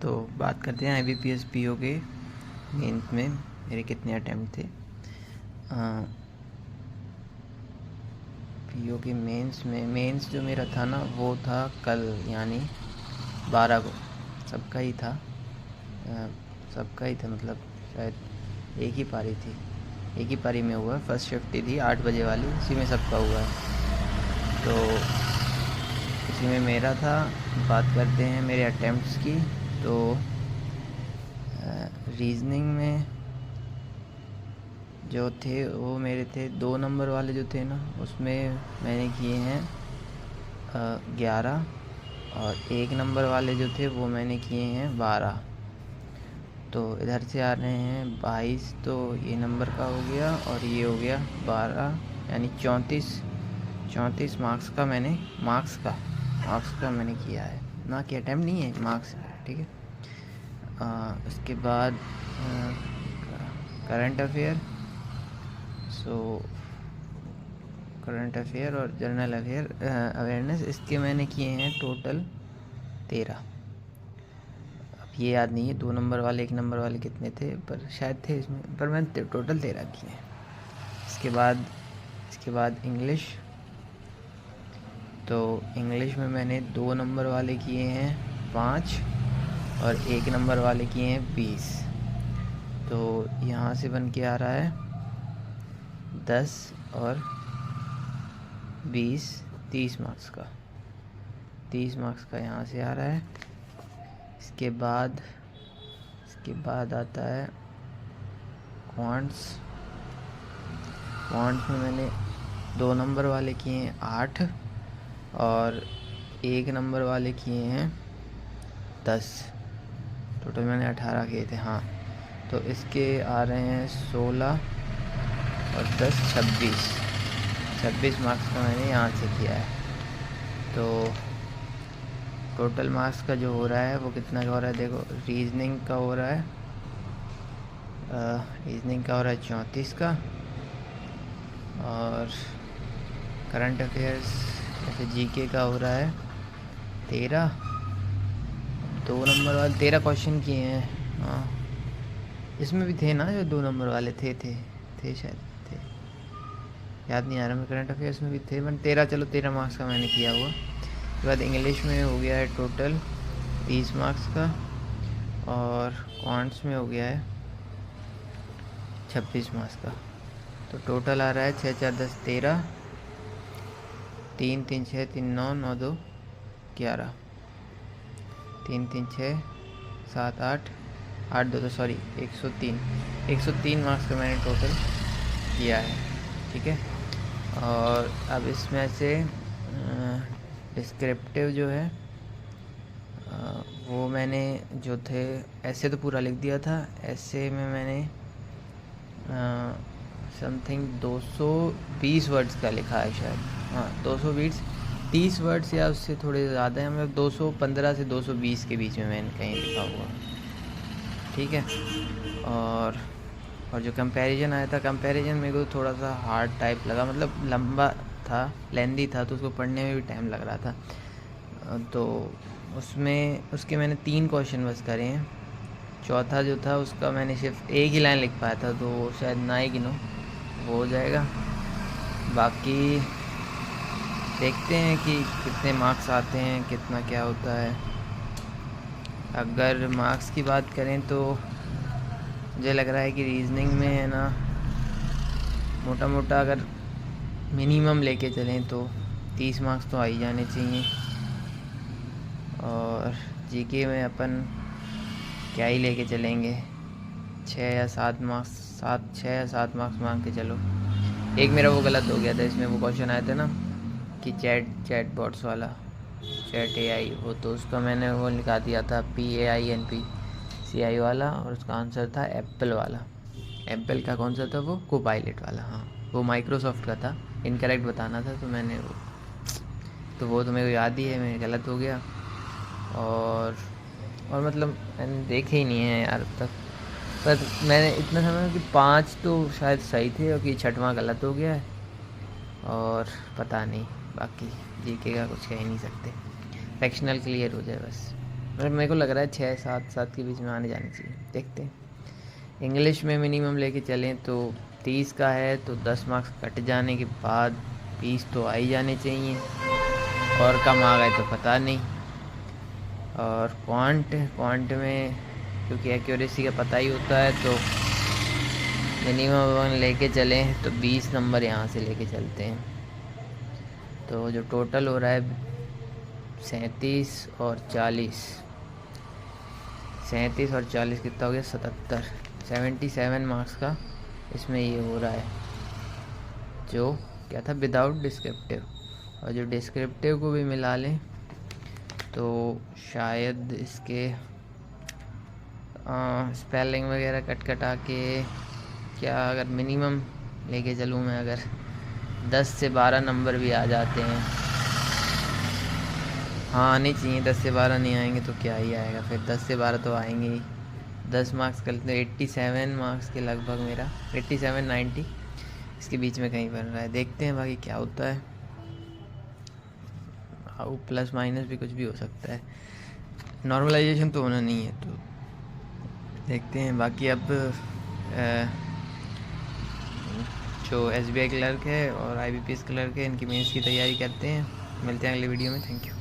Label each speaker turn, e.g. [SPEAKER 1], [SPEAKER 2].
[SPEAKER 1] तो बात करते हैं IBPS PO के मेंस में मेरे कितने अटैम्प्ट थे। PO के मेंस जो मेरा था ना वो था कल, यानी 12 को। सबका ही था, मतलब शायद एक ही पारी थी, एक ही पारी में हुआ। फर्स्ट शिफ्ट ही थी 8 बजे वाली, उसी में सबका हुआ है। तो इसी में मेरा था। बात करते हैं मेरे अटैम्प्ट्स की। तो रीजनिंग में जो थे वो मेरे थे 2 नंबर वाले जो थे ना, उसमें मैंने किए हैं 11, और 1 नंबर वाले जो थे वो मैंने किए हैं 12। तो इधर से आ रहे हैं 22, तो ये नंबर का हो गया और ये हो गया 12, यानी 34 मार्क्स का मैंने किया है ना, कि अटैम्प्ट नहीं है, मार्क्स है। ठीक है। उसके बाद करंट अफेयर और जनरल अफेयर अवेयरनेस, इसके मैंने किए हैं टोटल 13। अब ये याद नहीं है 2 नंबर वाले 1 नंबर वाले कितने थे, पर शायद थे इसमें, पर मैंने टोटल 13 किए हैं। इसके बाद इंग्लिश। तो इंग्लिश में मैंने 2 नंबर वाले किए हैं 5, और 1 नंबर वाले किए हैं 20। तो यहाँ से बन के आ रहा है 10 और 20, 30 मार्क्स का। 30 मार्क्स का यहाँ से आ रहा है। इसके बाद आता है क्वांट्स में मैंने 2 नंबर वाले किए हैं 8, और 1 नंबर वाले किए हैं 10। टोटल मैंने 18 किए थे। हाँ, तो इसके आ रहे हैं 16 और 10 26 मार्क्स का मैंने यहाँ से किया है। तो टोटल मार्क्स का जो हो रहा है वो कितना का हो रहा है, देखो। रीजनिंग का हो रहा है 34 का, और करंट अफेयर्स जैसे जीके का हो रहा है 13। 2 नंबर वाले 13 क्वेश्चन किए हैं। हाँ, इसमें भी थे ना जो 2 नंबर वाले थे शायद थे, याद नहीं आ रहा मैं। करंट अफेयर्स में भी थे, बट 13, चलो 13 मार्क्स का मैंने किया हुआ। उसके बाद इंग्लिश में हो गया है टोटल 30 मार्क्स का, और क्वांट्स में हो गया है 26 मार्क्स का। तो टोटल आ रहा है 6 4 10 13, 3 3 6 3 9 9 2 11, 3 3 6 7 8 8 2 सॉरी 103 मार्क्स का मैंने टोटल किया है। ठीक है। और अब इसमें से डिस्क्रिप्टिव जो है वो मैंने जो थे, ऐसे तो पूरा लिख दिया था। ऐसे में मैंने समथिंग 220 वर्ड्स का लिखा है शायद। हाँ, 220, 30 वर्ड्स या उससे थोड़े ज़्यादा हैं, मतलब 215 से 220 के बीच में मैंने कहीं लिखा हुआ। ठीक है। और जो कंपैरिजन आया था, कंपैरिजन मेरे को थोड़ा सा हार्ड टाइप लगा, मतलब लंबा था, लेंदी था, तो उसको पढ़ने में भी टाइम लग रहा था। तो उसके मैंने 3 क्वेश्चन बस करे हैं। चौथा जो था उसका मैंने सिर्फ एक ही लाइन लिख पाया था, तो वो शायद ना ही गिनो, वो हो जाएगा। बाकी देखते हैं कि कितने मार्क्स आते हैं, कितना क्या होता है। अगर मार्क्स की बात करें तो मुझे लग रहा है कि रीजनिंग में है ना, मोटा मोटा अगर मिनिमम लेके चलें तो 30 मार्क्स तो आ ही जाने चाहिए। और जीके में अपन क्या ही लेके चलेंगे, 6 या 7 मार्क्स मांग के चलो। एक मेरा वो गलत हो गया था, इसमें वो क्वेश्चन आया था ना कि चैट बॉट्स वाला, चैट AI, वो तो उसका मैंने वो लिखा दिया था PAINPCI वाला, और उसका आंसर था एप्पल वाला। एप्पल का कौन सा था वो, कोपायलट वाला। हाँ, वो माइक्रोसॉफ्ट का था, इनकरेक्ट बताना था, तो मैंने वो तो मेरे को याद ही है, मेरे गलत हो गया। और मतलब मैंने देखे ही नहीं है यार अब तक, पर मैंने इतना समझा कि 5 तो शायद सही थे और कि 6वां गलत हो गया है। और पता नहीं, बाकी जीके का कुछ कह ही नहीं सकते, सेक्शनल क्लियर हो जाए बस। मतलब मेरे को लग रहा है 6-7 के बीच में आने जानी चाहिए, देखते हैं। इंग्लिश में मिनिमम लेके चलें तो 30 का है, तो 10 मार्क्स कट जाने के बाद 20 तो आ ही जाने चाहिए, और कम आ गए तो पता नहीं। और क्वांट में क्योंकि एक्यूरेसी का पता ही होता है, तो मिनिमम अपन लेके चलें तो 20 नंबर यहाँ से लेके चलते हैं। तो जो टोटल हो रहा है 37 और 40, 37 और 40 कितना हो गया, 77, 77 मार्क्स का इसमें ये हो रहा है। जो क्या था, विदाउट डिस्क्रिप्टिव, और जो डिस्क्रिप्टिव को भी मिला लें तो शायद इसके स्पेलिंग वगैरह कटा के, क्या अगर मिनिमम लेके चलूँ मैं, अगर 10 से 12 नंबर भी आ जाते हैं, हाँ आने चाहिए, 10 से 12 नहीं आएंगे तो क्या ही आएगा, फिर 10 से 12 तो आएंगे ही। 10 मार्क्स कर लेते, 87 मार्क्स के लगभग मेरा, 87-90 इसके बीच में कहीं बन रहा है, देखते हैं बाकी क्या होता है। प्लस माइनस भी कुछ भी हो सकता है, नॉर्मलाइजेशन तो होना नहीं है, तो देखते हैं। बाकी अब जो SBI क्लर्क है और IBPS क्लर्क है, इनकी मेंस की तैयारी करते हैं। मिलते हैं अगले वीडियो में, थैंक यू।